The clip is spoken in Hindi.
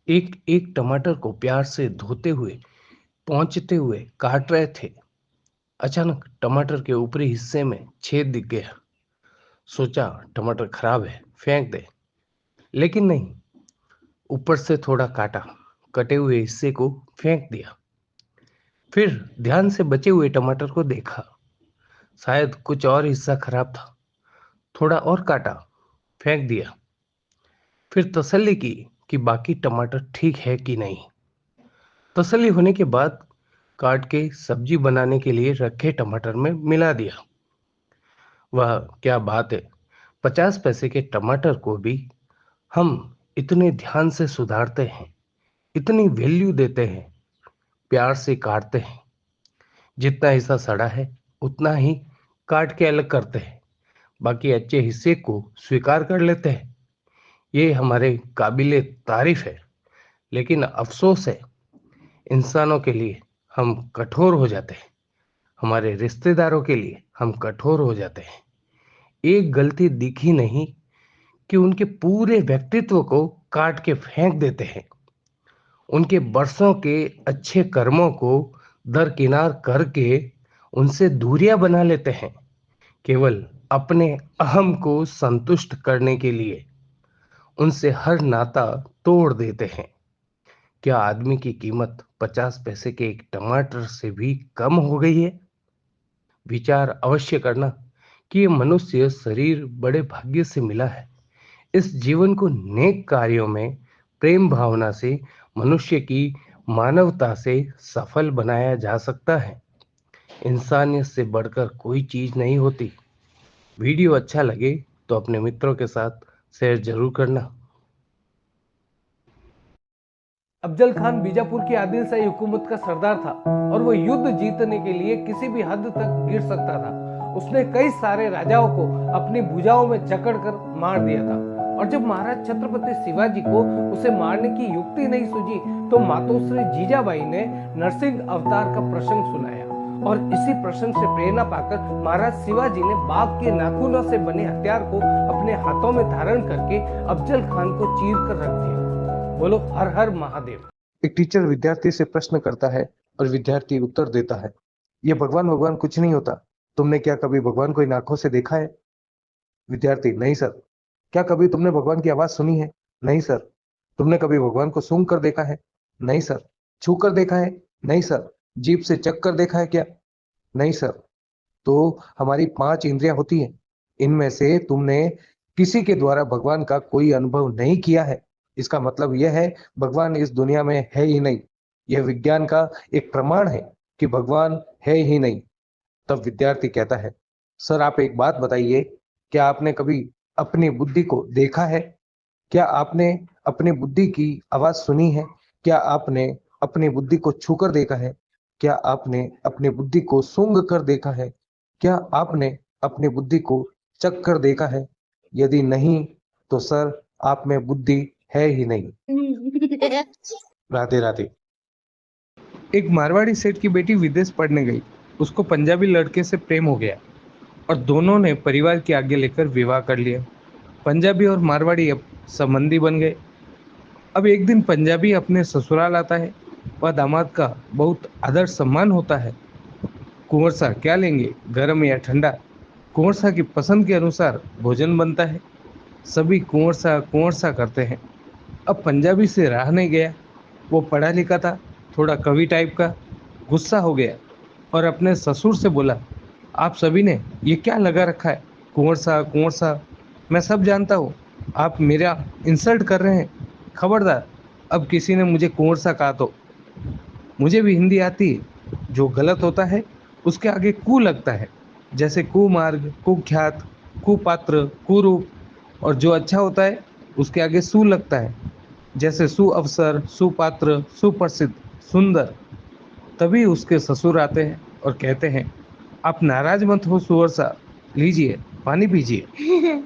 एक एक टमाटर को प्यार से धोते हुए, पहुंचते हुए काट रहे थे। अचानक टमाटर के ऊपरी हिस्से में छेद दिख गया। सोचा टमाटर खराब है, फेंक दे। लेकिन नहीं, ऊपर से थोड़ा काटा, कटे हुए हिस्से को फेंक दिया। फिर ध्यान से बचे हुए टमाटर को देखा। शायद कुछ और हिस्सा खराब था। थोड़ा और काटा, फेंक दिया। फिर तसल्ली की कि बाकी टमाटर ठीक है कि नहीं। तसल्ली होने के बाद काट के सब्जी बनाने के लिए रखे टमाटर में मिला दिया। वह क्या बात है! 50 पैसे के टमाटर को भी हम इतने ध्यान से सुधारते हैं, इतनी वैल्यू देते हैं, प्यार से काटते हैं। जितना हिस्सा सड़ा है, उतना ही काट के अलग करते हैं। बाकी अच्छे हिस्से को स्वीकार कर लेते हैं। ये हमारे काबिले तारीफ है। लेकिन अफसोस है, इंसानों के लिए हम कठोर हो जाते हैं। हमारे रिश्तेदारों के लिए हम कठोर हो जाते हैं। एक गलती दिखी नहीं कि उनके पूरे व्यक्तित्व को काट के फेंक देते हैं। उनके बरसों के अच्छे कर्मों को दरकिनार करके उनसे दूरियां बना लेते हैं, केवल अपने अहम को संतुष्ट करने के लिए। उनसे हर नाता तोड़ देते हैं। क्या आदमी की कीमत 50 पैसे के एक टमाटर से भी कम हो गई है? विचार अवश्य करना कि ये मनुष्य शरीर बड़े भाग्य से मिला है। इस जीवन को नेक कार्यों में, प्रेम भावना से, मनुष्य की मानवता से सफल बनाया जा सकता है। इंसानियत से बढ़कर कोई चीज नहीं होती। वीडियो अच्छा लगे तो अपने मित्रों के साथ शेयर जरूर करना। अफजल खान बीजापुर की आदिलशाही हुकूमत का सरदार था और वो युद्ध जीतने के लिए किसी भी हद तक गिर सकता था। उसने कई सारे राजाओं को अपनी भुजाओं में जकड़कर मार दिया था। और जब महाराज छत्रपति शिवाजी को उसे मारने की युक्ति नहीं सूझी तो मातोश्री जीजाबाई ने नरसिंह अवतार का प्रसंग सुनाया। और इसी प्रसंग से प्रेरणा पाकर महाराज शिवाजी ने बाघ के नाखूनों से बने हथियार को अपने हाथों में धारण करके अफजल खान को चीर कर रख दिया। बोलो हर हर महादेव। एक टीचर विद्यार्थी से प्रश्न करता है और विद्यार्थी उत्तर देता है, ये भगवान भगवान कुछ नहीं होता। तुमने क्या कभी भगवान को इन आंखों से देखा है? विद्यार्थी, नहीं सर। क्या कभी तुमने भगवान की आवाज सुनी है? नहीं सर। तुमने कभी भगवान को सूंघ कर देखा है? नहीं सर। छू कर देखा है? नहीं सर। जीभ से चख कर देखा है क्या? नहीं सर। तो हमारी 5 इंद्रियां होती हैं। इनमें से तुमने किसी के द्वारा भगवान का कोई अनुभव नहीं किया है। इसका मतलब यह है भगवान इस दुनिया में है ही नहीं। यह विज्ञान का एक प्रमाण है कि भगवान है ही नहीं। तब विद्यार्थी कहता है, सर आप एक बात बताइए, क्या आपने कभी अपनी बुद्धि को देखा है? क्या आपने अपनी बुद्धि की आवाज सुनी है? क्या आपने अपनी बुद्धि को छूकर देखा है? क्या आपने अपनी बुद्धि को सूंघ कर देखा है? क्या आपने अपनी बुद्धि को चख कर देखा है? यदि नहीं तो सर आप में बुद्धि है ही नहीं। राधे राधे। एक मारवाड़ी सेठ की बेटी विदेश पढ़ने गई। उसको पंजाबी लड़के से प्रेम हो गया और दोनों ने परिवार की आज्ञा लेकर विवाह कर लिया। पंजाबी और मारवाड़ी अब संबंधी बन गए। अब एक दिन पंजाबी अपने ससुराल आता है। वह दामाद का बहुत आदर सम्मान होता है। कुंवर सा क्या लेंगे, गर्म या ठंडा? कुंवर सा की पसंद के अनुसार भोजन बनता है। सभी कुंवर सा करते हैं। अब पंजाबी से रहा नहीं गया। वो पढ़ा लिखा था, थोड़ा कवि टाइप का। गुस्सा हो गया और अपने ससुर से बोला, आप सभी ने ये क्या लगा रखा है? कुंवर सा, मैं सब जानता हूँ। आप मेरा इंसल्ट कर रहे हैं। खबरदार, अब किसी ने मुझे कुंवर सा कहा तो। मुझे भी हिंदी आती है। जो गलत होता है उसके आगे कु लगता है, जैसे कुमार्ग, कुख्यात, कुपात्र, कुरूप। और जो अच्छा होता है उसके आगे सु लगता है, जैसे सुअवसर, सुपात्र, सुप्रसिद्ध, सुंदर। तभी उसके ससुर आते हैं और कहते हैं, आप नाराज मत हो सुअर सा, लीजिए पानी पीजिए।